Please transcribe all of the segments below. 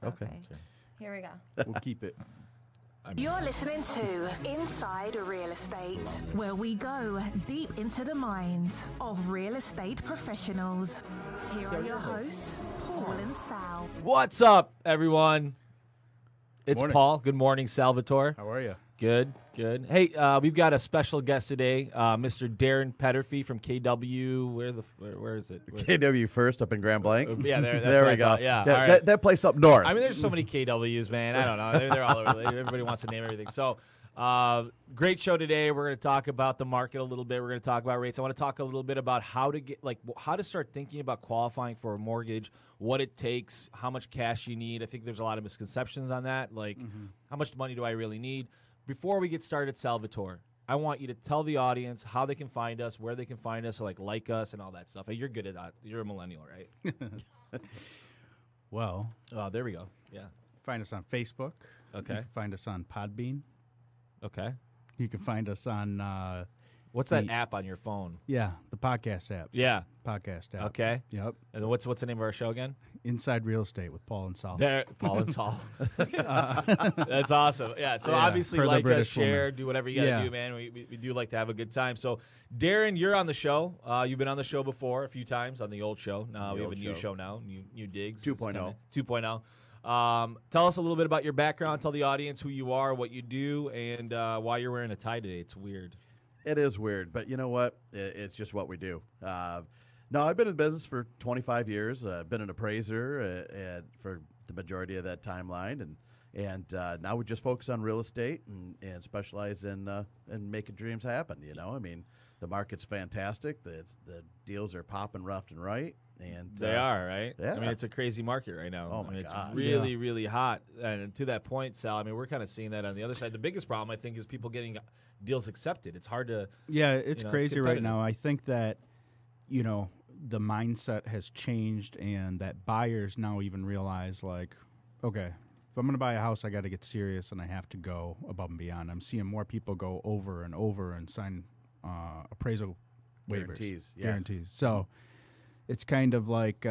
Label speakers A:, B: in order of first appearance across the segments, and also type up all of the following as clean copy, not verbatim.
A: Okay.
B: Here we go.
C: We'll keep it.
D: You're listening to Inside Real Estate, where we go deep into the minds of real estate professionals. Here are your hosts, Paul and Sal.
E: What's up, everyone? It's
C: Morning.
E: Paul. Good morning, Salvatore.
C: How are you?
E: Good, good. Hey, we've got a special guest today, Mr. Darren Petterfee from KW. Where is it?
A: KW First up in Grand Blanc.
E: Yeah, that's
A: there
E: what
A: we
E: I
A: go.
E: thought. Yeah, all
A: that,
E: right.
A: that place up north.
E: I mean, there's so many KWs, man. I don't know. They're all over. Everybody wants to name everything. So, great show today. We're going to talk about the market a little bit. We're going to talk about rates. I want to talk a little bit about how to start thinking about qualifying for a mortgage, what it takes, how much cash you need. I think there's a lot of misconceptions on that. Like, how much money do I really need? Before we get started, Salvatore, I want you to tell the audience how they can find us, where they can find us, like us, and all that stuff. You're good at that. You're a millennial, right?
C: Well,
E: There we go. Yeah.
C: find us on Facebook.
E: Okay.
C: You can find us on Podbean.
E: Okay.
C: You can find us on,
E: What's that app on your phone?
C: the podcast app.
E: Yeah.
C: Podcast app.
E: Okay.
C: Yep.
E: And then what's the name of our show again?
C: Inside Real Estate with Paul and Sal.
E: There, Paul and Saul. That's awesome. Yeah. So
C: Yeah,
E: obviously,
C: per the
E: like us,
C: British
E: share,
C: woman.
E: do whatever you got to
C: Yeah.
E: do, man. We do like to have a good time. So, Darren, you're on the show. You've been on the show before a few times on the old show. Now we have a new show now, new digs.
A: 2.0.
E: 2.0. Tell us a little bit about your background. Tell the audience who you are, what you do, and why you're wearing a tie today. It's weird.
A: It is weird, but you know what? It's just what we do. No, I've been in business for 25 years. I've been an appraiser for the majority of that timeline, and now we just focus on real estate and specialize in making dreams happen. You know, I mean, the market's fantastic. The deals are popping left and right. And
E: They are, right?
A: yeah.
E: I mean, it's a crazy market right now.
A: Oh,
E: I mean,
A: my
E: it's
A: gosh.
E: really, really hot. And to that point, Sal, I mean, we're kind of seeing that on the other side. The biggest problem, I think, is people getting deals accepted. It's hard to
C: Yeah, it's
E: it's
C: crazy right
E: competitive.
C: now. I think that, the mindset has changed and that buyers now even realize, like, okay, if I'm going to buy a house, I got to get serious and I have to go above and beyond. I'm seeing more people go over and sign appraisal waivers.
A: Guarantees, yeah.
C: Guarantees. So it's kind of like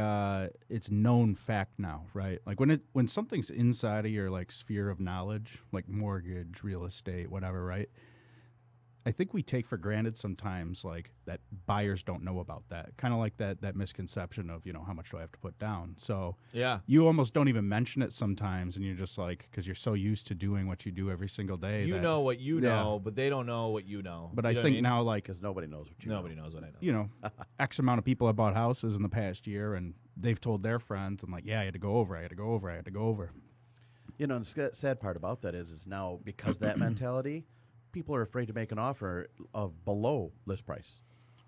C: it's known fact now, right? Like when something's inside of your like sphere of knowledge, like mortgage, real estate, whatever, right? I think we take for granted sometimes like that buyers don't know about that. Kind of like that misconception of, how much do I have to put down? So
E: Yeah.
C: you almost don't even mention it sometimes, and you're just like, because you're so used to doing what you do every single day.
E: You
C: that,
E: know what you
C: Yeah.
E: know, but they don't know what you know.
C: But
E: You
C: I
E: know what
C: think
E: mean?
C: now, like,
A: because nobody knows what you
E: Nobody
A: know.
E: knows what I know.
C: X amount of people have bought houses in the past year, and they've told their friends, and like, yeah, I had to go over.
A: You know, and the sad part about that is now because that mentality, people are afraid to make an offer of below list price.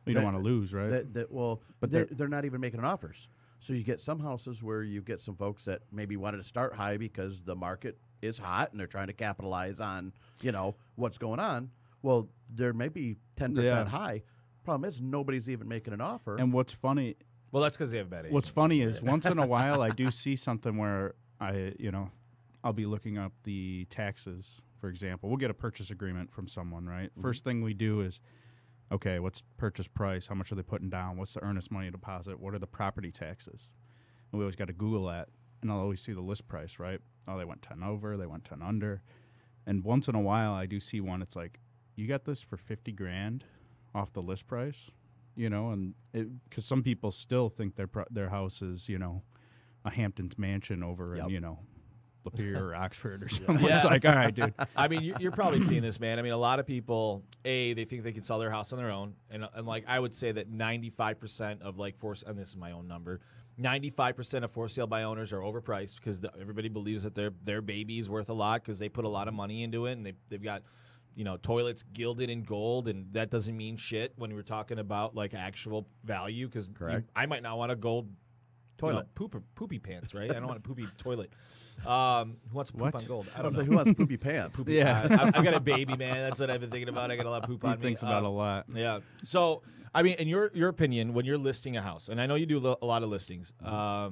C: You don't want to lose, right?
A: But they're not even making offers. So you get some houses where you get some folks that maybe wanted to start high because the market is hot and they're trying to capitalize on, what's going on. Well, they're maybe 10%
C: Yeah.
A: high. Problem is nobody's even making an offer.
C: And what's funny
E: Well, that's because they have bad agents.
C: What's funny is once in a while I do see something where I'll be looking up the taxes, for example. We'll get a purchase agreement from someone, right?
A: Mm-hmm.
C: First thing we do is, okay, what's purchase price? How much are they putting down? What's the earnest money deposit? What are the property taxes? And we always got to Google that, and I'll always see the list price, right? Oh, they went 10 over, they went 10 under. And once in a while I do see one, it's like, you got this for $50,000 off the list price? And because some people still think their house is, a Hamptons mansion over in, Lapeer or Oxford or something.
E: Yeah.
C: It's like, all right, dude.
E: I mean, you're probably seeing this, man. I mean, a lot of people, they think they can sell their house on their own. And like, I would say that 95% of and this is my own number, 95% of for sale by owners are overpriced because everybody believes that their baby is worth a lot because they put a lot of money into it and they've got, toilets gilded in gold, and that doesn't mean shit when we're talking about like actual value because I might not want a gold
A: Toilet.
E: Poopy pants, right? I don't want a poopy toilet. Who wants to poop on gold? I don't know.
A: Who wants poopy pants?
C: Yeah.
E: I've got a baby, man. That's what I've been thinking about. I got a lot of poop on me.
C: He thinks about a lot.
E: Yeah. So, I mean, in your opinion, when you're listing a house, and I know you do a lot of listings, how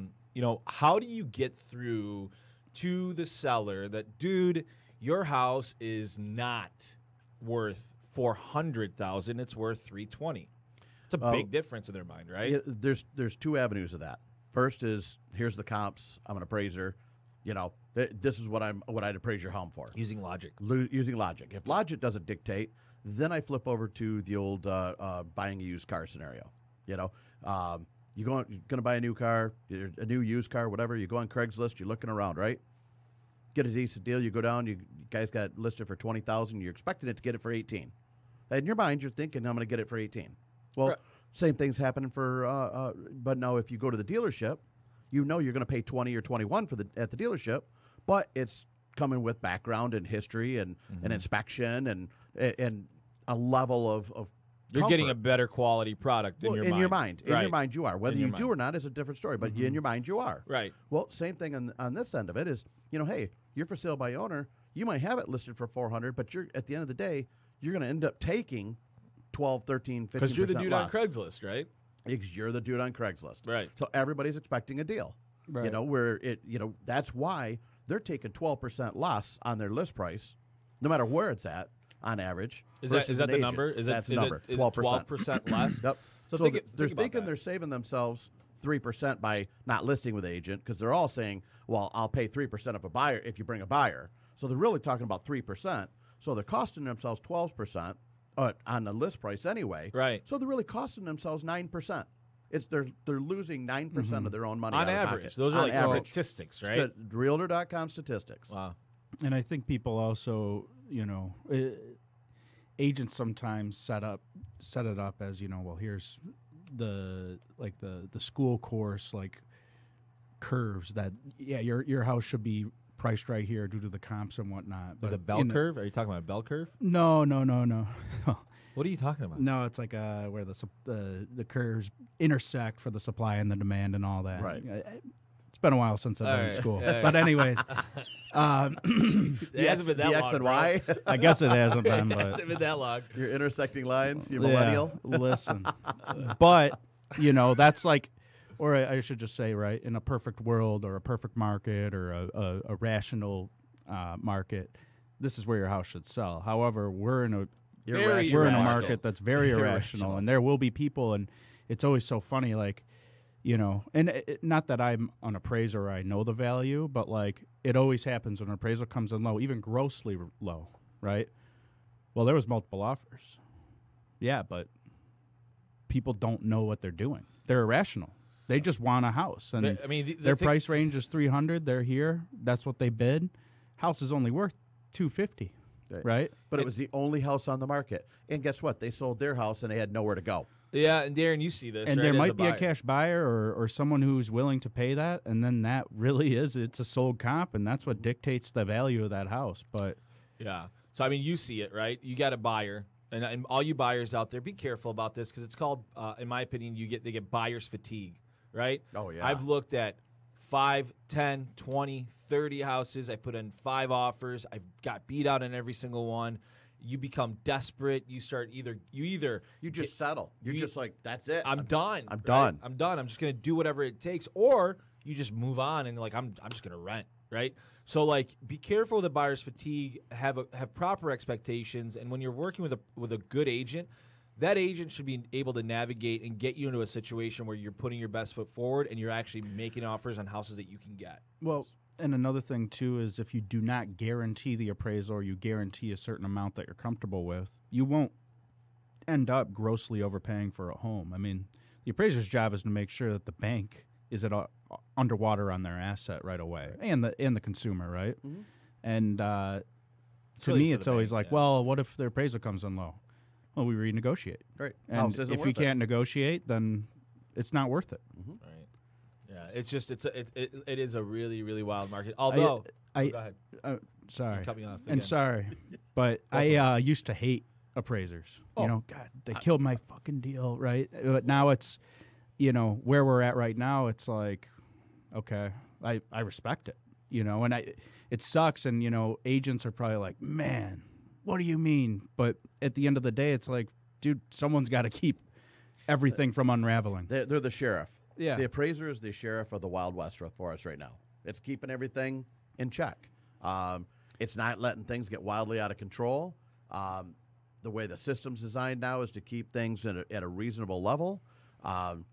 E: do you get through to the seller that, dude, your house is not worth $400,000, it's worth $320,000. It's a big difference in their mind, right?
A: Yeah, there's two avenues of that. First is, here's the comps. I'm an appraiser. This is what I'd appraise your home for.
E: Using logic.
A: Using logic. If logic doesn't dictate, then I flip over to the old buying a used car scenario. You're going to buy a new car, a new used car, whatever. You go on Craigslist, you're looking around, right? Get a decent deal. You go down. You guys got listed for $20,000. You're expecting it to get it for 18. In your mind, you're thinking, I'm going to get it for 18. Well,
E: Right.
A: Same thing's happening for. But now, if you go to the dealership, you're going to pay 20 or 21 at the dealership, but it's coming with background and history and an inspection and a level of
E: You're
A: comfort.
E: getting a better quality product in your mind.
A: In your mind. In
E: Right.
A: your mind, you are. Whether
E: In
A: you
E: your
A: do
E: mind.
A: or not is a different story, but in your mind, you are.
E: Right.
A: Well, same thing on this end of it is, hey, you're for sale by owner. You might have it listed for $400, but at the end of the day, you're going to end up taking 12, 13, 15%
E: Because you're the dude
A: less.
E: on Craigslist, right?
A: Because you're the dude on Craigslist.
E: Right.
A: So everybody's expecting a deal.
C: Right.
A: That's why they're taking 12% less on their list price, no matter where it's at on average.
E: Is
A: versus
E: that
A: an
E: the
A: agent.
E: number?
A: That's the number. 12%.
E: 12% less?
A: Yep.
E: So
A: So
E: think
A: they're
E: about
A: thinking
E: that.
A: they're saving themselves 3% by not listing with the agent because they're all saying, well, I'll pay 3% of a buyer if you bring a buyer. So they're really talking about 3%. So they're costing themselves 12% on the list price anyway.
E: Right.
A: So they're really costing themselves 9%. They're losing 9% of their own money
E: On
A: out of
E: average.
A: pocket.
E: Those are
A: On
E: like
A: average.
E: statistics, right?
A: Realtor.com statistics.
E: Wow.
C: And I think people also, agents sometimes set it up as, well, here's the school course curves that your house should be priced right here due to the comps and whatnot.
E: But the bell curve? Are you talking about a bell curve?
C: No.
E: What are you talking about?
C: No, it's like where the curves intersect for the supply and the demand and all that.
A: Right.
C: It's been a while since I've been in
E: right.
C: school,
E: All right.
C: but anyways,
E: It hasn't been that
A: the
E: long.
A: X and
E: bro.
A: Y.
C: I guess it hasn't been.
E: It
C: But
E: hasn't been that long.
A: You're intersecting lines. You're
C: yeah,
A: millennial.
C: listen, but that's like, or I should just say, right, in a perfect world or a perfect market or a rational market, this is where your house should sell. However, we're in a
E: Very
C: we're in a
E: irrational.
C: market that's very irrational,
A: Irrational.
C: and there will be people, and it's always so funny, and not that I'm an appraiser or I know the value, but it always happens when an appraisal comes in low, even grossly low, right? Well, there was multiple offers. Yeah, but people don't know what they're doing. They're irrational. They just want a house, and
E: I mean,
C: their price range is $300. They're here. That's what they bid. House is only worth $250, right?
A: But it was the only house on the market. And guess what? They sold their house and they had nowhere to go.
E: Yeah, and Darren, you see this,
C: And
E: right,
C: there
E: as
C: might be a
E: buyer.
C: cash buyer or someone who's willing to pay that, and then that really it's a sold comp, and that's what dictates the value of that house. But
E: Yeah. So, I mean, you see it, right? You got a buyer, and all you buyers out there, be careful about this because it's called, in my opinion, they get buyer's fatigue, right?
A: Oh, yeah.
E: I've looked at 5, 10, 20, 30 houses. I put in 5 offers. I've got beat out on every single one. You become desperate. You start you
A: just settle. You're just like, that's it.
E: I'm done.
A: I'm
E: right?
A: done.
E: I'm done. I'm just gonna do whatever it takes, or you just move on and I'm just gonna rent, right? So be careful with the buyer's fatigue. Have proper expectations, and when you're working with a good agent, that agent should be able to navigate and get you into a situation where you're putting your best foot forward and you're actually making offers on houses that you can get.
C: well, and another thing too is if you do not guarantee the appraisal or you guarantee a certain amount that you're comfortable with, you won't end up grossly overpaying for a home. I mean, the appraiser's job is to make sure that the bank is underwater on their asset right away, and the consumer, right?
A: Mhm.
C: And to
E: really
C: me,
E: for
C: it's
E: the
C: always
E: bank,
C: like,
E: yeah.
C: well, what if their appraisal comes in low? Well, we renegotiate.
A: Right.
C: And
A: House isn't
C: if
A: worth
C: we
A: it.
C: can't negotiate, then it's not worth it.
E: Right. Yeah. It's just it is a really, really wild market. Although,
C: I
E: go ahead.
C: Sorry.
E: You cut me off
C: And
E: again.
C: sorry, but I used to hate appraisers.
A: Oh.
C: God, they killed my fucking deal, right? But now it's, where we're at right now, it's like, okay, I respect it, and it sucks. And, agents are probably like, man, what do you mean? But at the end of the day, it's like, dude, someone's got to keep everything from unraveling.
A: They're the sheriff.
C: Yeah.
A: The appraiser is the sheriff of the Wild West for us right now. It's keeping everything in check. It's not letting things get wildly out of control. The way the system's designed now is to keep things at a reasonable level.
E: So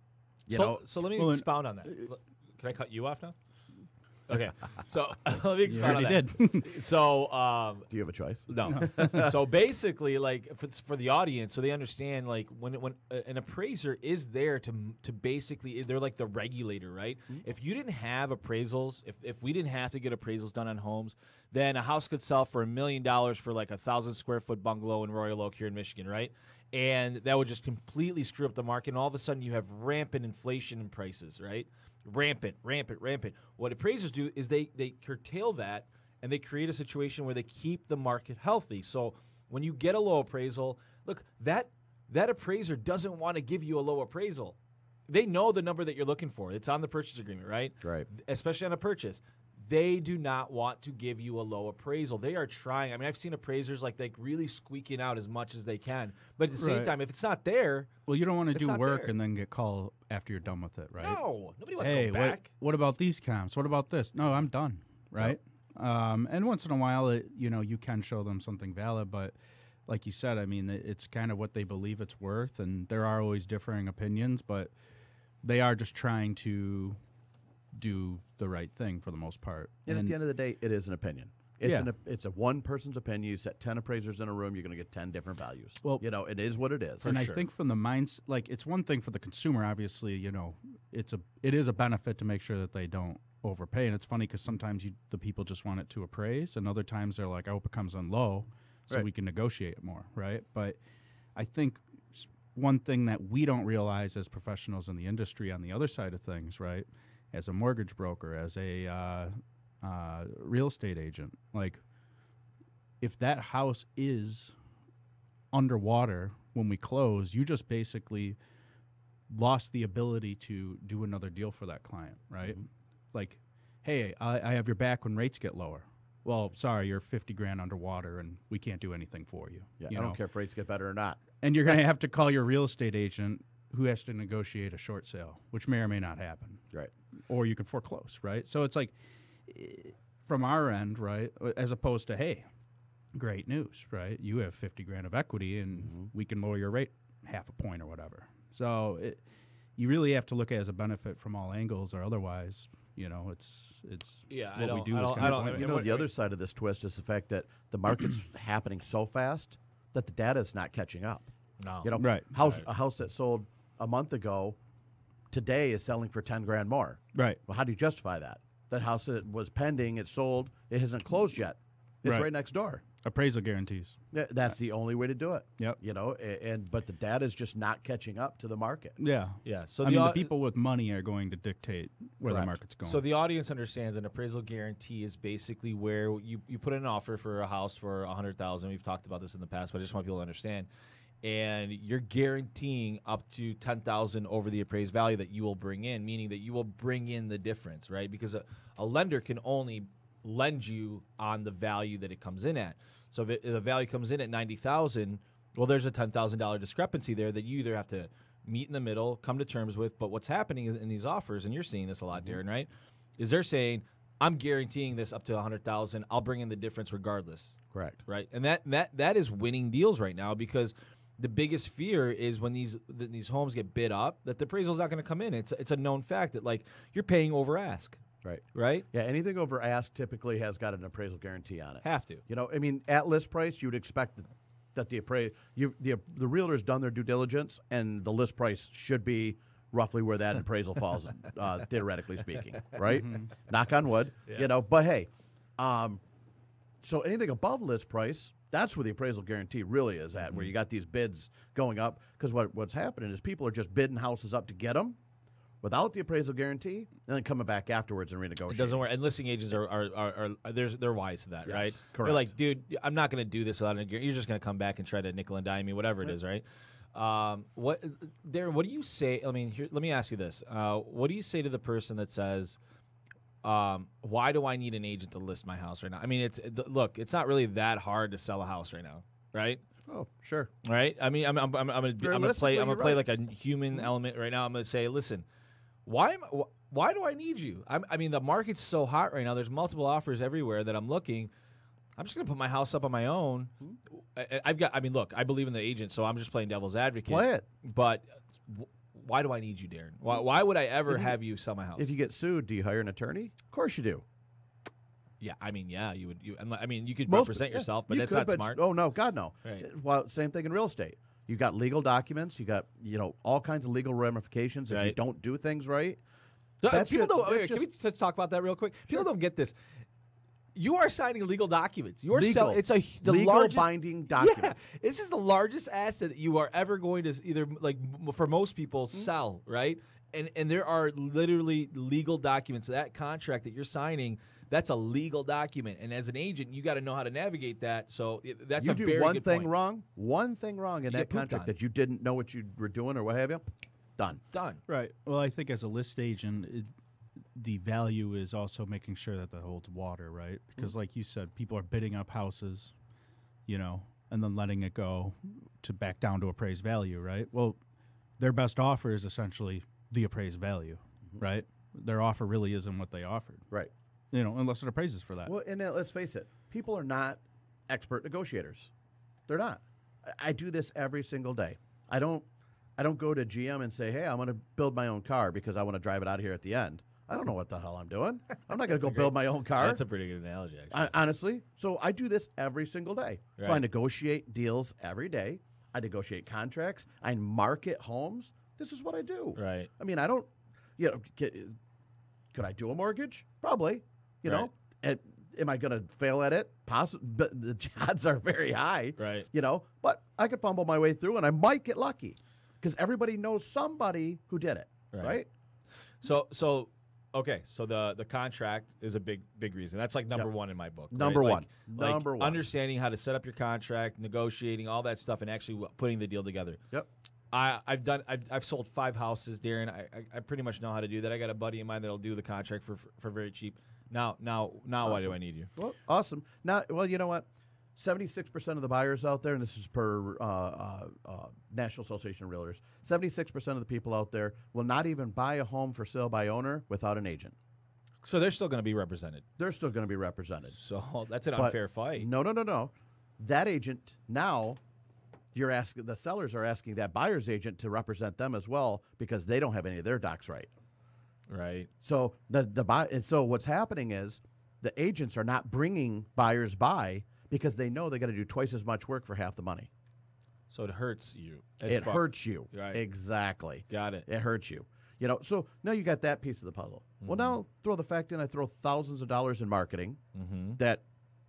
E: let me expound on that. Can I cut you off now? Okay, so let me explain.
C: You already did.
E: So,
A: Do you have a choice?
E: no. So basically, like for the audience, so they understand, like when an appraiser is there to basically, they're like the regulator, right? If you didn't have appraisals, if we didn't have to get appraisals done on homes, then a house could sell for $1 million for like 1,000 square foot bungalow in Royal Oak here in Michigan, right? And that would just completely screw up the market. And all of a sudden, you have rampant inflation in prices, right? Rampant. What appraisers do is they curtail that, and they create a situation where they keep the market healthy. So when you get a low appraisal, look, that appraiser doesn't want to give you a low appraisal. They know the number that you're looking for. It's on the purchase agreement, right?
A: Right.
E: Especially on a purchase. They do not want to give you a low appraisal. They are trying. I mean, I've seen appraisers like really squeaking out as much as they can. But at the same time, if it's not there,
C: well, you don't want to do work
E: there.
C: and then get called after you're done with it, right?
E: No, nobody wants to
C: Hey,
E: go back.
C: what about these comps? What about this? No, I'm done, right? And once in a while, you can show them something valid, but like you said, I mean, it's kind of what they believe it's worth, and there are always differing opinions, but they are just trying to do the right thing for the most part.
A: And at the end of the day, it is an opinion. It's
C: Yeah.
A: it's a one person's opinion. You set 10 appraisers in a room, you're going to get 10 different values.
C: Well,
A: it is what it is.
C: And I think from the minds, like it's one thing for the consumer, obviously, it is a benefit to make sure that they don't overpay. And it's funny because sometimes the people just want it to appraise, and other times they're like, I hope it comes in low so
A: Right.
C: we can negotiate more, right? But I think one thing that we don't realize as professionals in the industry on the other side of things, right, as a mortgage broker, as a real estate agent, like if that house is underwater when we close, you just basically lost the ability to do another deal for that client, right?
A: Mm-hmm.
C: Like, hey, I have your back when rates get lower. Well, sorry, you're 50 grand underwater and we can't do anything for you.
A: Yeah,
C: you
A: I
C: know?
A: don't care if rates get better or not.
C: And you're going to have to call your real estate agent who has to negotiate a short sale, which may or may not happen.
A: Right.
C: Or you can foreclose, right? So it's like, from our end, right, as opposed to, hey, great news, right? You have 50 grand of equity and we can lower your rate half a point or whatever. So you really have to look at it as a benefit from all angles, or otherwise, it's
E: Yeah,
C: what we do is
E: I
C: kind
E: don't-
C: of
A: The other side of this twist is the fact that the market's happening so fast that the data is not catching up.
E: No.
C: Right.
A: A house that sold a month ago today is selling for 10 grand more.
C: right.
A: Well, how do you justify that? That house that was pending, it sold, it hasn't closed yet. It's right next door.
C: Appraisal guarantees.
A: That's the only way to do it.
C: Yep.
A: But the data is just not catching up to the market.
C: Yeah.
E: Yeah. So
C: the people with money are going to dictate where the
A: Correct.
C: market's going.
E: So the audience understands an appraisal guarantee is basically where you put in an offer for a house for $100,000. We've talked about this in the past, but I just want people to understand. And you're guaranteeing up to $10,000 over the appraised value that you will bring in, meaning that you will bring in the difference, right? Because a lender can only lend you on the value that it comes in at. So if the value comes in at $90,000, well, there's a $10,000 discrepancy there that you either have to meet in the middle, come to terms with. But what's happening in these offers, and you're seeing this a lot, Darren, right? Is they're saying, I'm guaranteeing this up to $100,000. I'll bring in the difference regardless.
A: Correct.
E: Right, and that is winning deals right now, because the biggest fear is when these homes get bid up that the appraisal's not going to come in. It's a known fact that like you're paying over ask. Right.
A: Yeah, anything over ask typically has got an appraisal guarantee on it.
E: Have to.
A: At list price, you would expect that the realtor's done their due diligence, and the list price should be roughly where that appraisal falls, theoretically speaking, right? Knock on wood, But hey, so anything above list price, that's where the appraisal guarantee really is at, where you got these bids going up. Because what's happening is people are just bidding houses up to get them without the appraisal guarantee, and then coming back afterwards and renegotiating.
E: It doesn't work. And listing agents are they're wise to that,
A: Yes,
E: right?
A: correct.
E: They're like, dude, I'm not going to do this without a guarantee. You're just going to come back and try to nickel and dime me, whatever it is, right? Darren, what do you say? I mean, let me ask you this: what do you say to the person that says, "Why do I need an agent to list my house right now?" I mean, it's not really that hard to sell a house right now, right?
A: Oh, sure.
E: Right. I mean, I'm gonna play like a human element right now. I'm gonna say, listen, why do I need you? I mean, the market's so hot right now. There's multiple offers everywhere that I'm looking. I'm just gonna put my house up on my own. Look, I believe in the agent, so I'm just playing devil's advocate.
A: Play it.
E: But why do I need you, Darren? Why would I ever have you sell my house?
A: If you get sued, do you hire an attorney? Of course you do.
E: Yeah, I mean, yeah, you would. You could
A: Most-
E: represent
A: yeah,
E: yourself, but
A: you
E: that's
A: could,
E: not
A: but
E: smart.
A: Oh no, God no.
E: Right.
A: Well, same thing in real estate. You got legal documents. You got all kinds of legal ramifications if you
E: Right.
A: don't do things right.
E: So,
A: That's
E: people
A: just-
E: don't.
A: that's
E: Okay, can we
A: just-
E: just talk about that real quick? People don't get this. You are signing legal documents. You are
A: Legal.
E: It's the
A: Legal
E: largest
A: binding documents.
E: Yeah, this is the largest asset that you are ever going to either for most people
A: Mm-hmm.
E: sell, right? And there are literally legal documents. That contract that you're signing, that's a legal document. And as an agent, you got to know how to navigate that. So that's
A: You
E: a
A: do
E: very
A: one
E: good
A: thing
E: point.
A: wrong, one thing wrong in
E: You
A: that
E: get pooped
A: contract
E: on.
A: that you didn't know what you were doing or what have you. Done.
E: Done.
C: Right. Well, I think as a list agent, the value is also making sure that holds water, right? Because, like you said, people are bidding up houses, and then letting it go to back down to appraised value, right? Well, their best offer is essentially the appraised value, right? Their offer really isn't what they offered,
A: Right.
C: unless it appraises for that.
A: Well, and let's face it, people are not expert negotiators. They're not. I do this every single day. I don't go to GM and say, "Hey, I'm going to build my own car because I want to drive it out of here at the end." I don't know what the hell I'm doing. I'm not going to go build my own car.
E: That's a pretty good analogy, actually.
A: Honestly. So I do this every single day. So I
E: Right.
A: negotiate deals every day. I negotiate contracts. I market homes. This is what I do.
E: Right.
A: I mean, I don't, could I do a mortgage? Probably.
E: Right.
A: Am I going to fail at it? Possibly, but the odds are very high.
E: Right.
A: But I could fumble my way through and I might get lucky because everybody knows somebody who did it.
E: Right.
A: Right?
E: Okay, so the contract is a big reason. That's like number
A: Yep.
E: one in my book.
A: Number
E: right?
A: one.
E: Like
A: Number one.
E: Understanding how to set up your contract, negotiating, all that stuff, and actually putting the deal together.
A: Yep.
E: I've sold 5 houses, Darren. I pretty much know how to do that. I got a buddy of mine that'll do the contract for very cheap. Now, why do I need you?
A: Well, awesome. Now, well, you know what? 76% of the buyers out there, and this is per National Association of Realtors, 76% of the people out there will not even buy a home for sale by owner without an agent.
E: So they're still going to be represented.
A: They're still going to be represented.
E: So that's an
A: But
E: unfair fight.
A: No. That agent now, the sellers are asking that buyer's agent to represent them as well because they don't have any of their docs right.
E: Right.
A: So so what's happening is the agents are not bringing buyers by because they know they got to do twice as much work for half the money.
E: So it hurts you.
A: It hurts you.
E: Right.
A: Exactly.
E: Got it.
A: It hurts you. So now you got that piece of the puzzle. Well, now throw the fact in I throw thousands of dollars in marketing that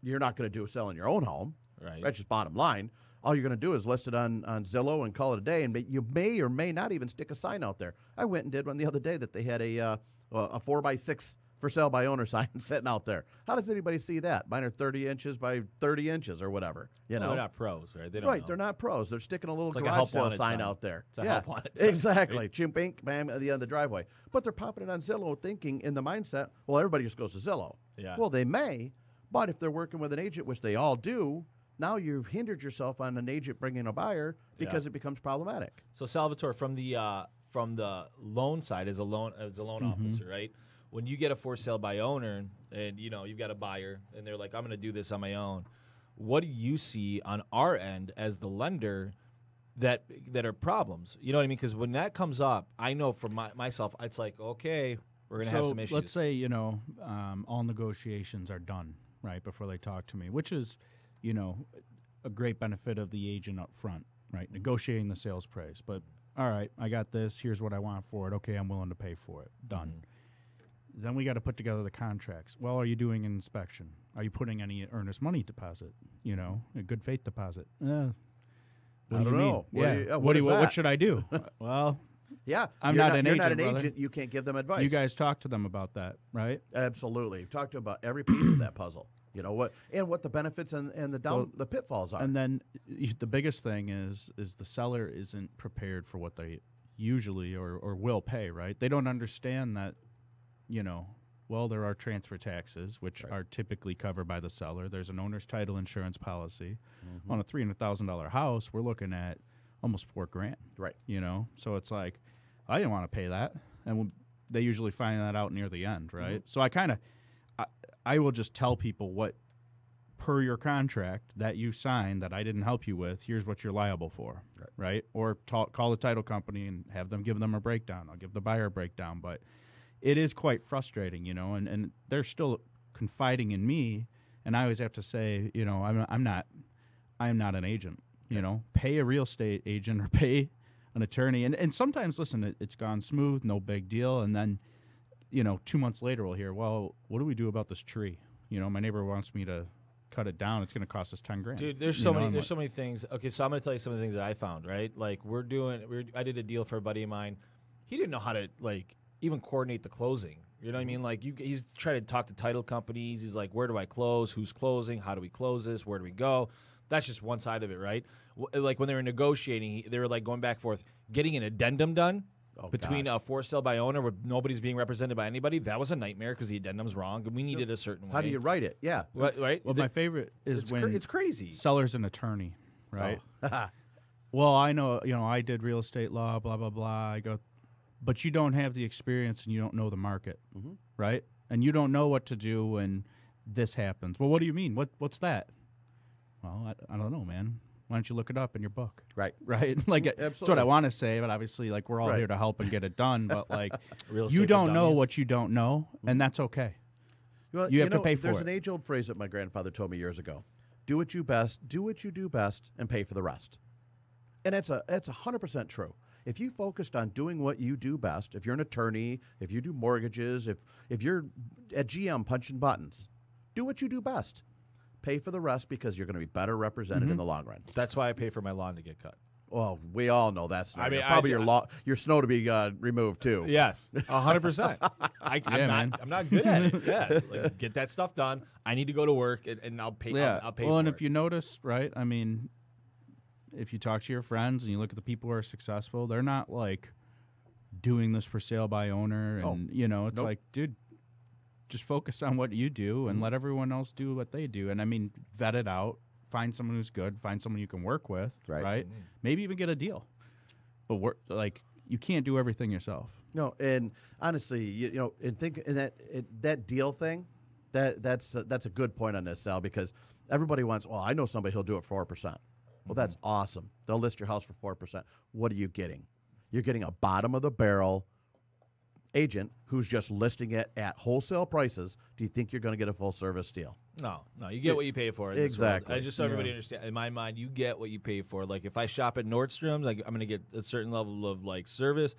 A: you're not going to do selling your own home.
E: Right.
A: That's just bottom line. All you're going to do is list it on Zillow and call it a day, and you may or may not even stick a sign out there. I went and did one the other day that they had a 4x6 for sale by owner sign sitting out there. How does anybody see that? Mine are 30 inches by 30 inches or whatever.
E: Well, they're not pros, right? They don't
A: Right,
E: know.
A: they're not pros. They're sticking a little
E: like a
A: garage
E: help
A: sale
E: wanted
A: sign
E: sign.
A: out there.
E: It's a help wanted sign,
A: exactly. Chink, bam, at the end of the driveway. But they're popping it on Zillow thinking in the mindset, well, everybody just goes to Zillow.
E: Yeah.
A: Well, they may, but if they're working with an agent, which they all do, now you've hindered yourself on an agent bringing a buyer because it becomes problematic.
E: So Salvatore, from the loan side, as a loan officer, right? When you get a for sale by owner, and you've got a buyer, and they're like, "I'm going to do this on my own," what do you see on our end as the lender that are problems? You know what I mean? Because when that comes up, I know for myself, it's like, okay, we're going to have some issues.
C: Let's say all negotiations are done right before they talk to me, which is a great benefit of the agent up front, right? Negotiating the sales price. But all right, I got this. Here's what I want for it. Okay, I'm willing to pay for it. Done. Then we got to put together the contracts. Well, are you doing an inspection? Are you putting any earnest money deposit? A good faith deposit? What
A: I
C: do
A: don't
C: you
A: know.
C: mean?
A: What is that?
C: What should I do? Well,
A: Yeah,
C: I'm
A: you're
C: not an
A: you're
C: agent,
A: not an
C: brother.
A: agent. You can't give them advice.
C: you guys talk to them about that, right?
A: Absolutely. Talk to them about every piece of that puzzle. You know what the benefits and the pitfalls are.
C: And then the biggest thing is the seller isn't prepared for what they usually or will pay, right? They don't understand that, there are transfer taxes, which are typically covered by the seller. There's an owner's title insurance policy. On a $300,000 house, we're looking at almost $4,000.
A: Right.
C: So it's like, I didn't want to pay that. And they usually find that out near the end, right? So I will just tell people what, per your contract that you signed that I didn't help you with, here's what you're liable for, right? Or call the title company and have them give them a breakdown. I'll give the buyer a breakdown. But it is quite frustrating, and they're still confiding in me, and I always have to say, you know, I'm not an agent. You know, pay a real estate agent or pay an attorney. And sometimes, listen, it's gone smooth, no big deal. And then, you know, 2 months later, we'll hear, well, what do we do about this tree? You know, my neighbor wants me to cut it down. It's going to cost us $10,000.
E: Dude, there's so many things. Okay, so I'm going to tell you some of the things that I found, right? Like I did a deal for a buddy of mine. He didn't know how to, like, even coordinate the closing. You know what I mean? Like, he's trying to talk to title companies. He's like, where do I close? Who's closing? How do we close this? Where do we go? That's just one side of it, right? Like, when they were negotiating, they were, like, going back and forth. Getting an addendum done between a for sale by owner where nobody's being represented by anybody, that was a nightmare because the addendum's wrong, and we needed a certain way.
A: How do you write it? Yeah.
E: Right?
C: Well, my favorite is when
E: it's crazy.
C: Seller's an attorney, right?
A: Oh.
C: Well, I know, you know, I did real estate law, blah, blah, blah. I go, but you don't have the experience and you don't know the market, right? And you don't know what to do when this happens. Well, what do you mean? What's that? Well, I don't know, man. Why don't you look it up in your book?
A: Right.
C: Right? Like, that's what I want to say, but obviously, like, we're all here to help and get it done. But, like, you don't know what you don't know, and that's okay.
A: Well,
C: you have to pay for
A: there's
C: it.
A: There's an age-old phrase that my grandfather told me years ago. Do what you do best, and pay for the rest. And it's 100% true. If you focused on doing what you do best, if you're an attorney, if you do mortgages, if you're at GM punching buttons, do what you do best. Pay for the rest because you're going to be better represented in the long run.
E: That's why I pay for my lawn to get cut.
A: Well, we all know that's.
E: I mean,
A: probably your snow to be removed too.
E: Yes, 100%. I'm not good at it. Yeah, like, get that stuff done. I need to go to work, and I'll pay.
C: Yeah.
E: I'll pay.
C: Well,
E: for
C: and
E: it.
C: if you notice, right? I mean, if you talk to your friends and you look at the people who are successful, they're not like doing this for sale by owner, and you know, it's like, dude, just focus on what you do and let everyone else do what they do. And I mean, vet it out. Find someone who's good. Find someone you can work with. Right. Maybe even get a deal. But you can't do everything yourself.
A: No, and honestly, you know, and think in that deal thing, that's a good point on this, Sal, because everybody wants. Well, I know somebody who'll do it for 4%. Well, that's awesome. They'll list your house for 4%. What are you getting? You're getting a bottom of the barrel agent who's just listing it at wholesale prices. Do you think you're going to get a full service deal?
E: No, you get what you pay for. In this
A: exactly.
E: world. Just so everybody understands. In my mind, you get what you pay for. Like, if I shop at Nordstrom's, like, I'm going to get a certain level of, like, service.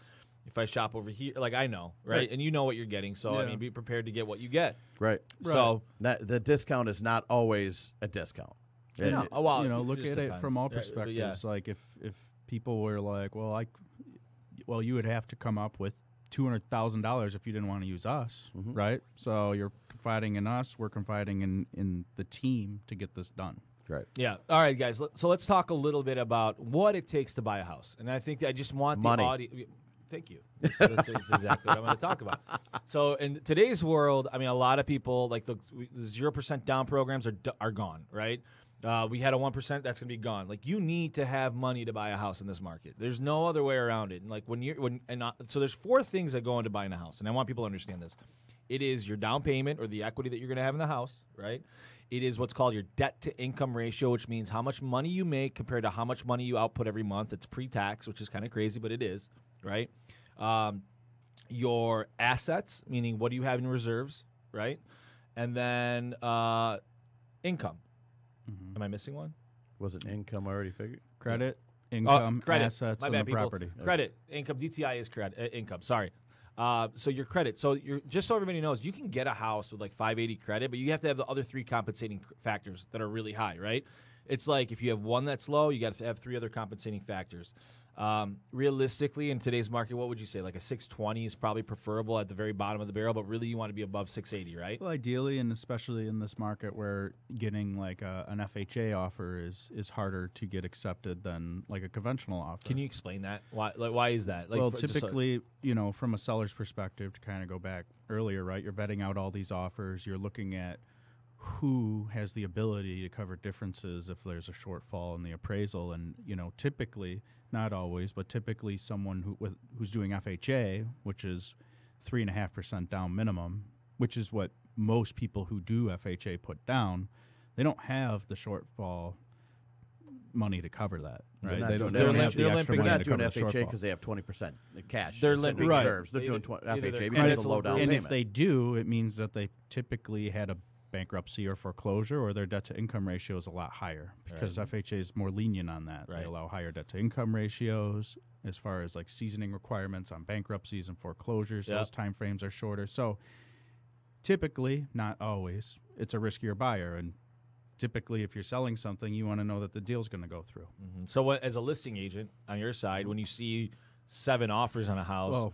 E: If I shop over here, like, I know, right? And you know what you're getting. So, I mean, be prepared to get what you get.
A: Right.
E: So
A: the discount is not always a discount.
E: No. Oh, well,
C: you know, look
E: it just
C: at it
E: depends.
C: from all perspectives.
E: Yeah.
C: Like, if people were like, well, you would have to come up with $200,000 if you didn't want to use us, right? So you're confiding in us. We're confiding in the team to get this done.
A: Right.
E: Yeah. All right, guys. So let's talk a little bit about what it takes to buy a house. And I think I just want
A: money.
E: The audience. Thank you. That's exactly what I'm going to talk about. So in today's world, I mean, a lot of people, like, the 0% down programs are gone, right? We had a 1%, that's gonna be gone. Like, you need to have money to buy a house in this market. There's no other way around it. And like so there's 4 things that go into buying a house, and I want people to understand this. It is your down payment or the equity that you're gonna have in the house, right? It is what's called your debt to income ratio, which means how much money you make compared to how much money you output every month. It's pre-tax, which is kind of crazy, but it is, right? Your assets, meaning what do you have in reserves, right? And then income. Am I missing one?
A: Was it income already figured?
C: Credit, income,
E: credit.
C: assets,
E: My
C: and
E: bad,
C: the
E: people.
C: property.
E: Credit, income, DTI is credit, income. Sorry. So your credit. So you're just so everybody knows, you can get a house with like 580 credit, but you have to have the other 3 compensating factors that are really high, right? It's like if you have one that's low, you got to have 3 other compensating factors. Realistically, in today's market, what would you say? Like a 620 is probably preferable at the very bottom of the barrel, but really you want to be above 680, right?
C: Well, ideally, and especially in this market where getting like an FHA offer is harder to get accepted than like a conventional offer.
E: Can you explain that? Why is that? Like,
C: well, typically, you know, from a seller's perspective, to kind of go back earlier, right? You're vetting out all these offers. You're looking at who has the ability to cover differences if there's a shortfall in the appraisal, and you know, typically. Not always, but typically someone who's doing FHA, which is 3.5% down minimum, which is what most people who do FHA put down, they don't have the shortfall money to cover that, right?
A: not
C: They
A: doing
C: don't, they don't have the
E: they're
C: extra
E: limping
C: money
A: They're
C: to
A: not doing
C: cover the
A: FHA
C: shortfall.
A: because they have 20% cash.
E: They're
A: sitting in
E: limping.
A: reserves. They're
E: Either-
A: doing
E: either their
A: FHA
E: credit's
A: because of low down
C: And
A: payment.
C: if they do, it means that they typically had a bankruptcy or foreclosure, or their debt-to-income ratio is a lot higher because FHA is more lenient on that.
E: Right.
C: They allow higher debt-to-income ratios as far as like seasoning requirements on bankruptcies and foreclosures.
E: Yep.
C: Those time frames are shorter. So typically, not always, it's a riskier buyer. And typically, if you're selling something, you want to know that the deal's going to go through.
E: So what, as a listing agent on your side, when you see 7 offers on a house,
C: Well,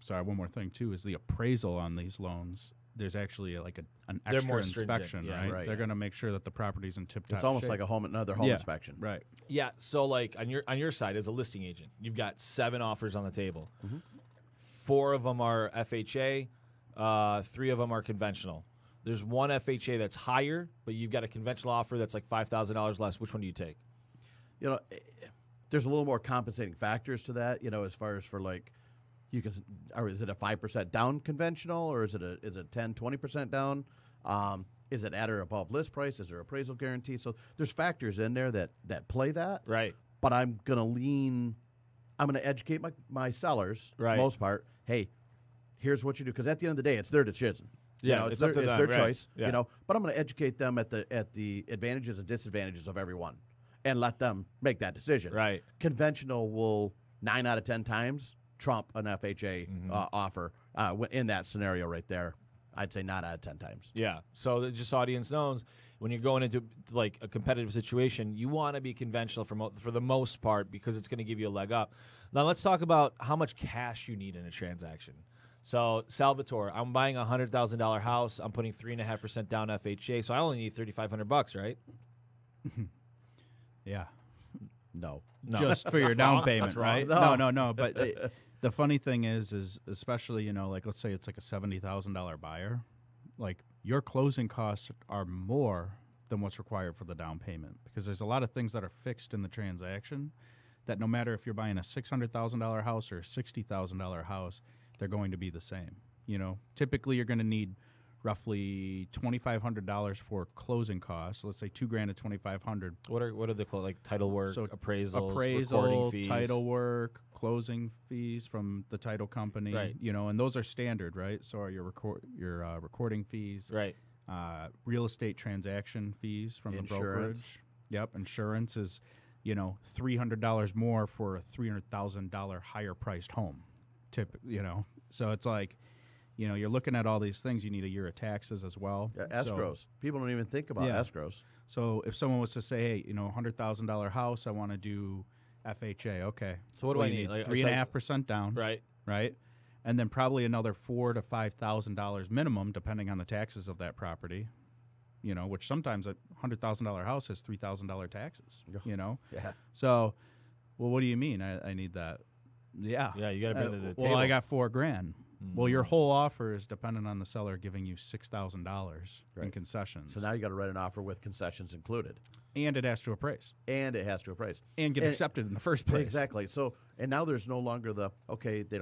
C: sorry, one more thing too is the appraisal on these loans. There's actually like an
E: They're
C: extra
E: more stringent,
C: inspection,
E: yeah.
C: right?
A: Right.
C: They're going to make sure that the property's in tip-top
A: It's almost
C: shape.
A: like another home
C: Yeah.
A: inspection.
C: Right.
E: yeah. So like on your side as a listing agent, you've got 7 offers on the table. 4 of them are FHA, 3 of them are conventional. There's one FHA that's higher, but you've got a conventional offer that's like $5,000 less. Which one do you take?
A: You know, there's a little more compensating factors to that. You know, as far as for like, you can, or is it a 5% down conventional, or is it 10, 20% down? Is it at or above list price? Is there appraisal guarantee? So there's factors in there that play that.
E: Right.
A: But I'm gonna educate my sellers, for the
E: Right.
A: most part. Hey, here's what you do, because at the end of the day, it's their decision. You
E: Yeah,
A: know,
E: it's
A: their,
E: up to
A: it's
E: them,
A: their
E: right.
A: choice.
E: Yeah.
A: You know, but I'm going to educate them at the advantages and disadvantages of every one, and let them make that decision.
E: Right.
A: Conventional will 9 out of 10 times trump an FHA offer in that scenario right there. I'd say 9 out of 10 times.
E: Yeah. So that just audience knows, when you're going into like a competitive situation, you want to be conventional for the most part, because it's going to give you a leg up. Now let's talk about how much cash you need in a transaction. So Salvatore, I'm buying a $100,000 house. I'm putting 3.5% down FHA, so I only need $3,500, right?
C: Yeah.
A: No.
C: Just for your down payment, right?
A: No.
C: No. But the funny thing is especially, you know, like let's say it's like a $70,000 buyer, like your closing costs are more than what's required for the down payment, because there's a lot of things that are fixed in the transaction that no matter if you're buying a $600,000 house or a $60,000 house, they're going to be the same. You know, typically you're going to need roughly $2,500 for closing costs. Let's say $2,000 to $2,500.
E: What are the like title work,
C: So
E: appraisals, recording
C: appraisal,
E: fees,
C: title work, closing fees from the title company,
E: Right.
C: you know, and those are standard, right? So are your recording fees,
E: right?
C: real estate transaction fees from the
A: Insurance.
C: brokerage. Yep, insurance is, you know, $300 more for a $300,000 higher priced home. You know, so it's like, you know, you're looking at all these things. You need a year of taxes as well.
A: Yeah,
C: So-
A: escrows. People don't even think about
C: Yeah.
A: escrows.
C: So if someone was to say, hey, you know, $100,000 house, I want to do FHA. Okay.
E: So what do
C: Well,
E: I
C: you
E: need? Like,
C: 3.5% down.
E: Right.
C: Right. And then probably another $4,000 to $5,000 minimum, depending on the taxes of that property. You know, which sometimes a $100,000 house has $3,000 taxes. You know.
A: Yeah.
C: So, well, what do you mean? I need that. Yeah.
E: Yeah, you got to bring it to the
C: Well,
E: table.
C: I got $4,000. Well, your whole offer is dependent on the seller giving you $6,000 in
A: Right.
C: concessions,
A: So now you got to write an offer with concessions included,
C: and it has to appraise
A: and it has to appraise
C: and get accepted in the first place.
A: Exactly. So, and now there's no longer they're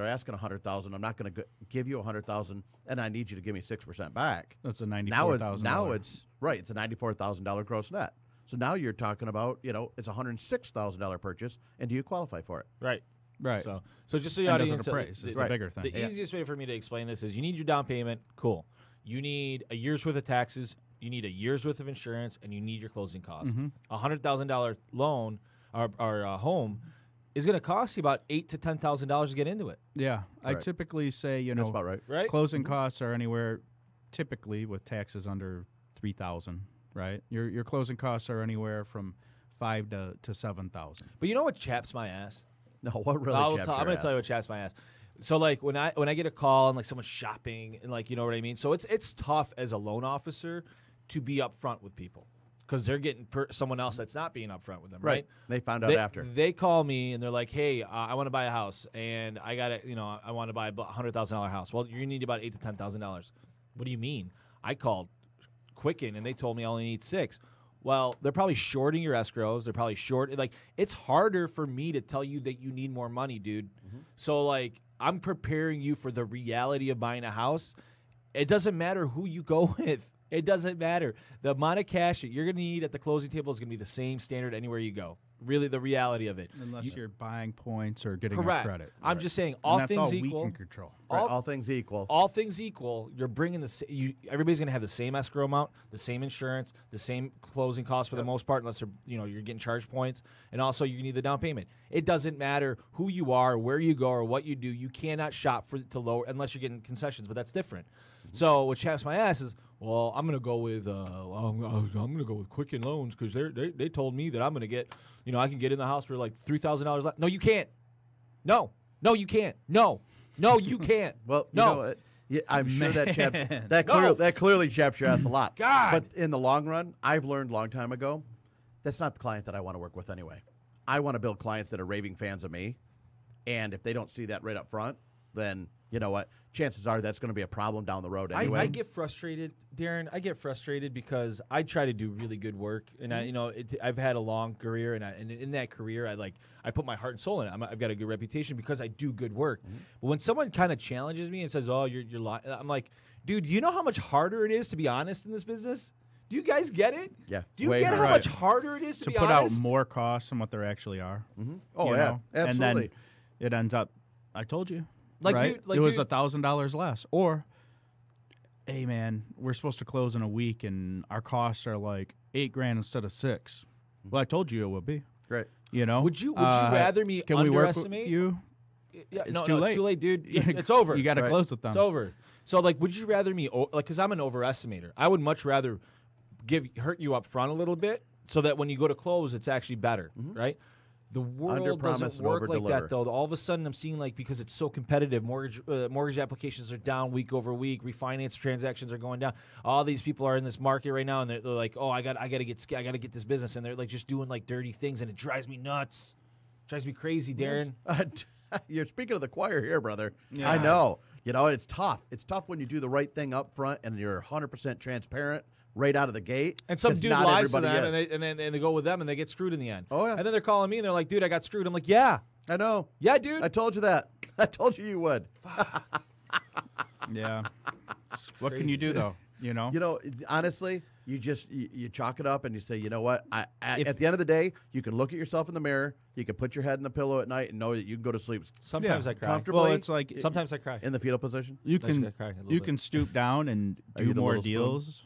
A: asking $100,000. I'm not going to give you $100,000, and I need you to give me 6% back.
C: That's a
A: Now
C: $94,000.
A: it's right. It's a $94,000 gross net. So now you're talking about, you know, it's a $106,000 purchase, and do you qualify for it?
E: Right.
C: right.
E: So just so the
C: And does it
E: audience,
C: appraise is the
A: right.
C: bigger thing.
E: the easiest way for me to explain this is: you need your down payment. Cool. You need a year's worth of taxes. You need a year's worth of insurance, and you need your closing costs. A $100,000 loan or home is going to cost you about $8,000 to $10,000 to get into it.
C: Yeah, I
A: Correct.
C: typically say, you
A: That's
C: know,
A: about right.
E: Right.
C: closing costs are anywhere, typically with taxes under $3,000. Right. Your closing costs are anywhere from $5,000 to $7,000.
E: But you know what chaps my ass?
A: No, what really?
E: I'm
A: chaps
E: going
A: your
E: to tell you
A: ass?
E: what chaps my ass. So like when I get a call and like someone's shopping and like, you know what I mean? So it's tough as a loan officer to be upfront with people because they're getting someone else that's not being upfront with them, right?
A: They found out after.
E: They call me and they're like, "Hey, I want to buy a house and I got to, I want to buy a $100,000 house." Well, you need about $8,000 to $10,000. What do you mean? I called Quicken and they told me I only need $6,000. Well, they're probably shorting your escrows. They're probably like it's harder for me to tell you that you need more money, dude. So like I'm preparing you for the reality of buying a house. It doesn't matter who you go with. It doesn't matter. The amount of cash that you're going to need at the closing table is going to be the same standard anywhere you go. Really, the reality of it.
C: Unless you're buying points or getting
E: Correct.
C: a credit.
E: I'm just saying,
C: And
E: all
C: that's
E: things
C: all
E: equal.
C: we can control.
A: Right, all things equal.
E: All things equal, you're bringing everybody's going to have the same escrow amount, the same insurance, the same closing costs for the most part, unless you're getting charged points, and also you need the down payment. It doesn't matter who you are, where you go, or what you do. You cannot shop to lower unless you're getting concessions, but that's different. So what chaps my ass is, well, I'm going to go with Quicken Loans because they told me that I'm going to get, I can get in the house for like $3,000 less. No, you can't. No, you can't. No, you can't.
A: Well,
E: no.
A: you know what? Yeah, I'm sure that chaps that clearly chaps your ass a lot.
E: God.
A: But in the long run, I've learned a long time ago, that's not the client that I want to work with anyway. I want to build clients that are raving fans of me, and if they don't see that right up front, then you know what? Chances are that's going to be a problem down the road anyway.
E: I get frustrated, Darren. I get frustrated because I try to do really good work, and I've had a long career, and in that career, I put my heart and soul in it. I've got a good reputation because I do good work. But when someone kind of challenges me and says, "Oh, you're lying," I'm like, "Dude, you know how much harder it is to be honest in this business? Do you guys get it?
A: Yeah.
E: Do you get how much harder it is to be
C: put
E: honest?
C: out more costs than what there actually are?
A: Oh yeah, absolutely.
C: And then it ends up, I told you.
E: Like,
C: right?
E: dude,
C: it was $1,000 less. Or, hey man, we're supposed to close in a week and our costs are like $8,000 instead of $6,000. Well, I told you it would be.
A: Great.
E: Would you rather me
C: can we work with
E: underestimate
C: you?
E: Yeah,
C: It's
E: no,
C: too late.
E: it's too late, dude. It's over.
C: You got to close with them.
E: It's over. So, would you rather me, because I'm an overestimator, I would much rather hurt you up front a little bit so that when you go to close, it's actually better, right? The world doesn't work like that, though. All of a sudden, I'm seeing because it's so competitive, mortgage applications are down week over week, refinance transactions are going down. All these people are in this market right now, and they're like, "Oh, I got to get this business," and they're just doing dirty things, and it drives me nuts. It drives me crazy, Darren.
A: You're speaking to the choir here, brother.
C: Yeah.
A: I know. It's tough. It's tough when you do the right thing up front and you're 100% transparent right out of the gate.
E: And some dude lies to them,
A: is.
E: and then they go with them, and they get screwed in the end.
A: Oh, yeah.
E: And then they're calling me, and they're like, "Dude, I got screwed." I'm like, "Yeah,
A: I know.
E: yeah, dude.
A: I told you that. I told you would.
C: Yeah. What can you do, though?
A: Honestly, you chalk it up and you say, you know what? At the end of the day, you can look at yourself in the mirror. You can put your head in the pillow at night and know that you can go to sleep
E: Sometimes I cry.
A: comfortably.
C: Well, it's like
E: Sometimes I cry.
A: in the fetal position.
C: you
E: Actually, I cry a
C: can
E: little bit.
C: stoop down and
A: Are you
C: do
A: the
C: more
A: little spoon?
C: deals.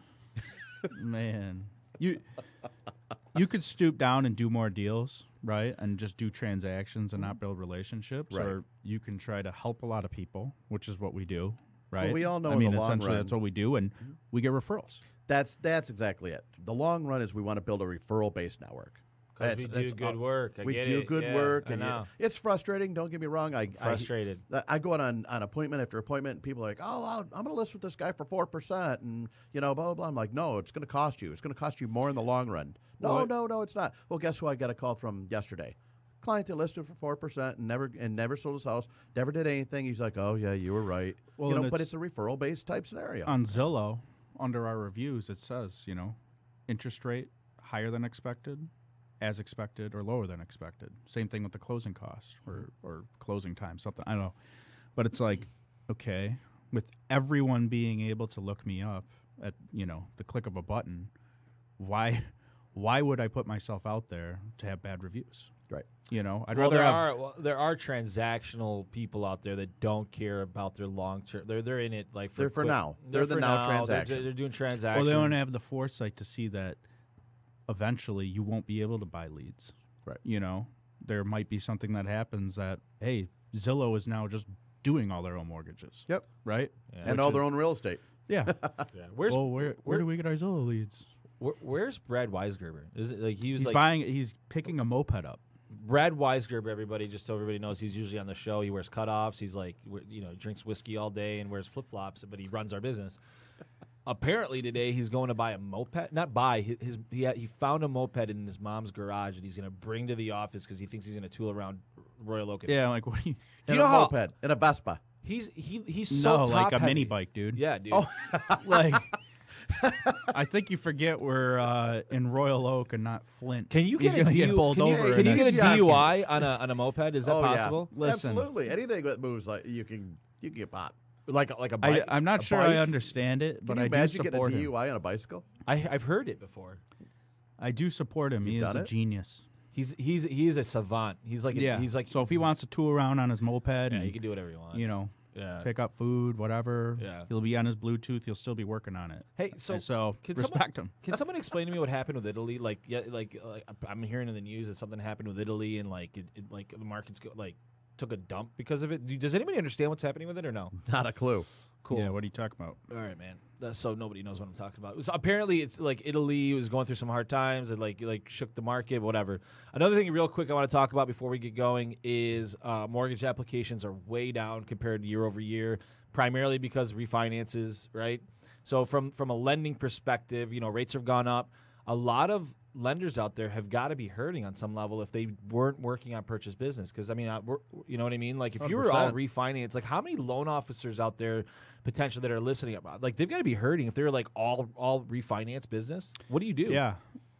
C: Man, you could stoop down and do more deals, right? And just do transactions and not build relationships.
A: Right.
C: Or you can try to help a lot of people, which is what we do, right?
A: we all know
C: I
A: in
C: mean,
A: the long
C: essentially,
A: run-
C: that's what we do, and we get referrals.
A: That's exactly it. The long run is we want to build a referral-based network.
E: Because we do good work. I
A: We
E: get
A: do
E: it.
A: good
E: Yeah,
A: work.
E: I
A: And
E: know.
A: it's frustrating. Don't get me wrong.
E: Frustrated.
A: I go on appointment after appointment, and people are like, "Oh, I'm going to list with this guy for 4%," and blah blah blah. I'm like, "No, it's going to cost you. It's going to cost you more in the long run." No, it's not. Well, guess who I got a call from yesterday? Client that listed for 4% and never sold his house, never did anything. He's like, "Oh yeah, you were right."
C: Well, and
A: but it's a referral-based type scenario.
C: On Zillow, under our reviews, it says, interest rate higher than expected, as expected, or lower than expected. Same thing with the closing costs or closing time, something. I don't know. But it's like, okay, with everyone being able to look me up at, the click of a button, why would I put myself out there to have bad reviews?
A: Right.
C: I'd rather have...
E: there are transactional people out there that don't care about their long term. They're in it
A: They're for now. They're the
E: for
A: now transaction.
E: They're doing transactions.
C: Well, they don't have the foresight to see that eventually you won't be able to buy leads.
A: Right.
C: There might be something that happens that, hey, Zillow is now just doing all their own mortgages.
A: Yep.
C: Right?
E: Yeah.
A: And all their own real estate.
C: Yeah.
E: Yeah. Where's
C: where do we get our Zillow leads?
E: where's Brad Weisgerber? Is it
C: He's picking a moped up.
E: Brad Weisgerber, everybody, just so everybody knows, he's usually on the show. He wears cutoffs. He's drinks whiskey all day and wears flip flops, but he runs our business. Apparently today he's going to buy a moped. Not buy he found a moped in his mom's garage that he's going to bring to the office because he thinks he's going to tool around Royal Oak.
C: Yeah, like what?
E: You
A: And
E: know
A: a
E: how
A: moped and a Vespa.
E: he's so
C: No, like a
E: top-heavy.
C: mini bike, dude.
E: Yeah, dude.
C: Like, I think you forget we're in Royal Oak and not Flint.
E: Can you
C: He's
E: get
C: gonna get bowled over?
E: Can you
C: in
E: get a
C: a-
E: DUI on a moped? Is that
A: Oh,
E: possible?
A: yeah.
C: Listen.
A: Absolutely. Anything that moves like you can get bought.
E: like a bike.
C: I'm not
A: A
C: sure
A: bike?
C: I understand it, but
A: Can you
C: I do
A: imagine getting a
C: support him.
A: DUI on a bicycle?
E: I've heard it before.
C: I do support him. He
A: You've
C: is
A: done
C: a
A: it?
C: genius.
E: He's a savant. He's like he's like
C: so if he wants to tool around on his moped,
E: yeah,
C: and,
E: he can do whatever he wants. Yeah.
C: pick up food, whatever.
E: Yeah.
C: He'll be on his Bluetooth. He'll still be working on it.
E: Hey, so can
C: respect him.
E: Can someone explain to me what happened with Italy? Like I'm hearing in the news that something happened with Italy and like like the markets took a dump because of it. Does anybody understand what's happening with it or no?
A: Not a clue.
E: Cool.
C: Yeah, what are you talking about?
E: All right, man. So nobody knows what I'm talking about. So apparently, it's like Italy was going through some hard times and like shook the market, whatever. Another thing, real quick, I want to talk about before we get going is mortgage applications are way down compared to year over year, primarily because refinances, right? So from a lending perspective, rates have gone up. A lot of lenders out there have got to be hurting on some level if they weren't working on purchase business. Because, I mean, you know what I mean? Like, if you were all
A: 100%.
E: refinance, like, how many loan officers out there potentially that are listening about? Like, they've got to be hurting if they're, like, all refinance business. What do you do?
C: Yeah.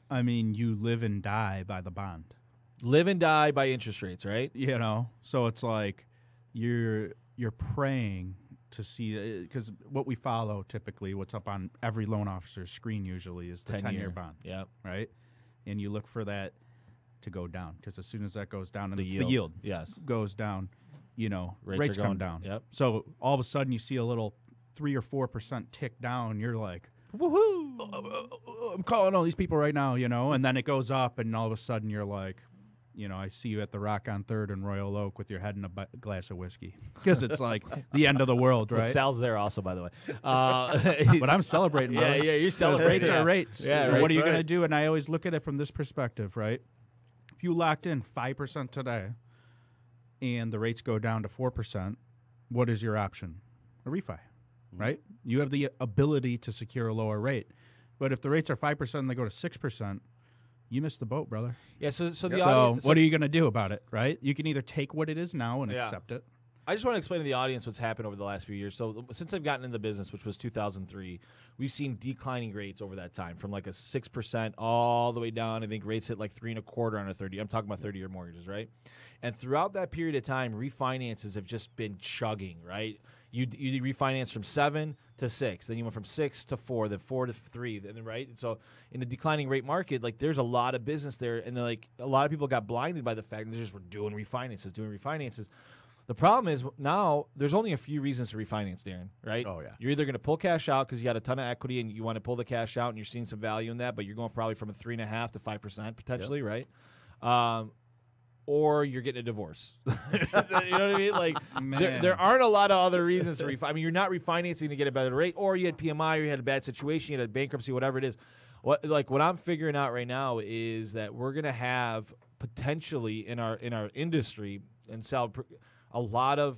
C: I mean, you live and die by the bond.
E: Live and die by interest rates, right?
C: So it's like you're praying to see, because what we follow typically, what's up on every loan officer's screen usually is the 10-year bond.
E: Yeah.
C: Right? And you look for that to go down, because as soon as that goes down, and
E: The
C: it's
E: yield.
C: the yield
E: Yes.
C: goes down,
E: are
C: rates come
E: going
C: down.
E: Yep.
C: So all of a sudden you see a little 3 or 4% tick down. You're like,
E: Woohoo!
C: I'm calling all these people right now, and then it goes up, and all of a sudden you're like, I see you at the Rock on 3rd in Royal Oak with your head in a glass of whiskey, because it's like the end of the world, right?
E: Sal's there also, by the way.
C: But I'm celebrating.
E: Yeah,
C: brother.
E: you're celebrating.
C: Rates are rates.
E: Yeah,
C: What are you
A: right.
C: going to do? And I always look at it from this perspective, right? If you locked in 5% today and the rates go down to 4%, what is your option? A refi, right? You have the ability to secure a lower rate. But if the rates are 5% and they go to 6%, you missed the boat, brother.
E: Yeah, so the
C: So
E: audience.
C: what are you going to do about it, right? You can either take what it is now and
E: Yeah.
C: accept it.
E: I just want to explain to the audience what's happened over the last few years. So since I've gotten into the business, which was 2003, we've seen declining rates over that time from like a 6% all the way down. I think rates hit like 3.25 on a 30. I'm talking about 30-year mortgages, right? And throughout that period of time, refinances have just been chugging, right? You refinance from 7 to 6, then you went from 6 to 4, then 4 to 3, then right. And so in a declining rate market, like there's a lot of business there, and then like a lot of people got blinded by the fact that they just were doing refinances. The problem is now there's only a few reasons to refinance, Darren, right?
A: Oh, yeah.
E: You're either going to pull cash out because you got a ton of equity and you want to pull the cash out and you're seeing some value in that, but you're going probably from a 3.5% to 5% potentially, right? Or you're getting a divorce. You know what I mean? Like there aren't a lot of other reasons to refinance. I mean, you're not refinancing to get a better rate, or you had PMI, or you had a bad situation, you had a bankruptcy, whatever it is. What I'm figuring out right now is that we're going to have potentially in our industry and sell a lot of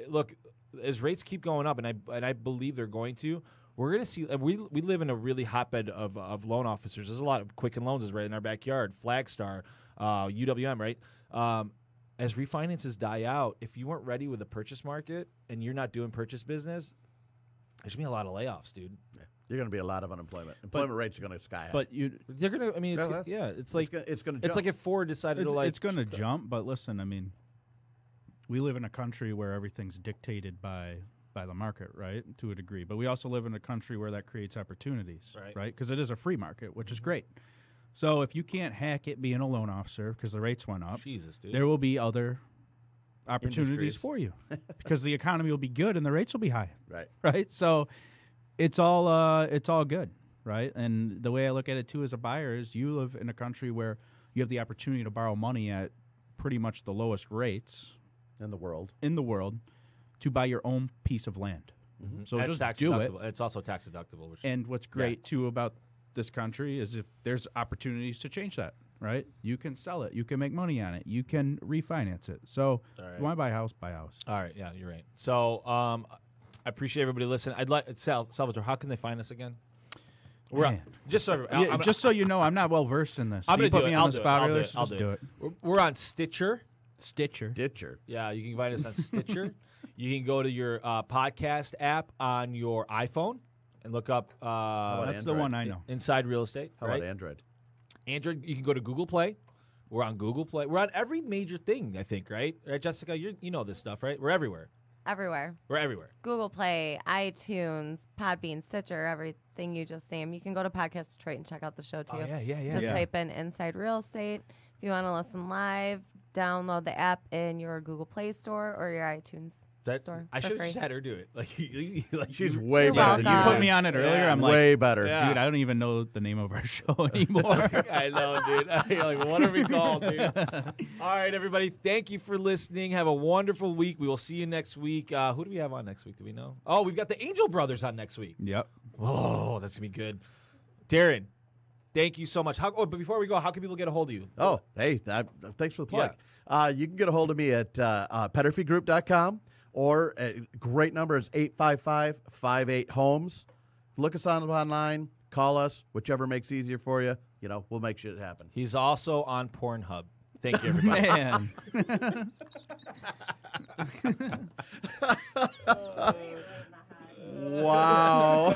E: look as rates keep going up, and I believe they're going to. We're going to see. We live in a really hotbed of loan officers. There's a lot of Quicken Loans is right in our backyard. Flagstar, UWM, right? As refinances die out, if you weren't ready with the purchase market and you're not doing purchase business, there's gonna be a lot of layoffs, dude.
A: Yeah. You're going to be a lot of unemployment. Employment rates are going to sky high.
C: But
E: They're gonna. I mean, it's,
A: Yeah,
E: yeah. It's like
A: it's going to.
E: it's like if Ford decided to like
C: it's going to jump, but listen, I mean, we live in a country where everything's dictated by the market, right, to a degree. But we also live in a country where that creates opportunities, right? Because it is a free market, which is great. So if you can't hack it being a loan officer because the rates went up,
E: Jesus, dude.
C: there will be other opportunities
A: Industries.
C: for you because the economy will be good and the rates will be high,
A: Right.
C: right? So it's all good, right? And the way I look at it too as a buyer is you live in a country where you have the opportunity to borrow money at pretty much the lowest rates
A: In the world.
C: to buy your own piece of land. So
E: That's
C: just
E: tax
C: do it.
E: deductible. It's also tax deductible. Which
C: And what's great too about this country is if there's opportunities to change that, right? You can sell it, you can make money on it, you can refinance it. So if you want to buy a house, buy a house.
E: all right, yeah, you're right. So I appreciate everybody listening. I'd like Salvatore. How can they find us again? We're on,
C: Man.
E: just so
C: Yeah, just so you know, I'm not well versed in this.
E: I'm
C: So you
E: gonna
C: put
E: do
C: me
E: it.
C: on
E: I'll
C: the
E: do it.
C: spot
E: I'll
C: earlier,
E: do it.
C: so
E: I'll
C: just
E: do
C: do it.
E: We're on Stitcher.
A: Ditcher.
E: Yeah, you can find us on Stitcher. You can go to your podcast app on your iPhone and look up
A: about
C: That's the
A: Android?
C: one I know.
E: Inside Real Estate.
A: How
E: right?
A: about Android?
E: Android, you can go to Google Play. We're on Google Play. We're on every major thing, I think, right? Right, Jessica, you know this stuff, right? We're everywhere.
B: Everywhere.
E: We're everywhere.
B: Google Play, iTunes, Podbean, Stitcher, everything you just named. You can go to Podcast Detroit and check out the show, too.
E: Oh, yeah.
B: Just type in Inside Real Estate. If you want to listen live, download the app in your Google Play store or your iTunes store.
E: I
B: for
E: should have
B: free.
E: just had her do it. Like
A: She's way
B: You're
A: better.
B: welcome.
C: You put me on it earlier. I'm like,
A: way better.
E: Yeah.
C: dude, I don't even know the name of our show anymore.
E: I know, dude. You're like, what are we called, dude? All right, everybody. Thank you for listening. Have a wonderful week. We will see you next week. Who do we have on next week? Do we know? Oh, we've got the Angel Brothers on next week.
C: Yep.
E: Oh, that's going to be good. Darren, thank you so much. But before we go, how can people get a hold of you?
A: Oh, hey, thanks for the plug. You can get a hold of me at petterfeegroup.com, or a great number is 855-58-HOMES. Look us on online, call us, whichever makes easier for you. We'll make shit happen.
E: He's also on Pornhub. Thank you, everybody.
C: Man.
A: Wow.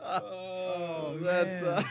E: Oh,
A: That's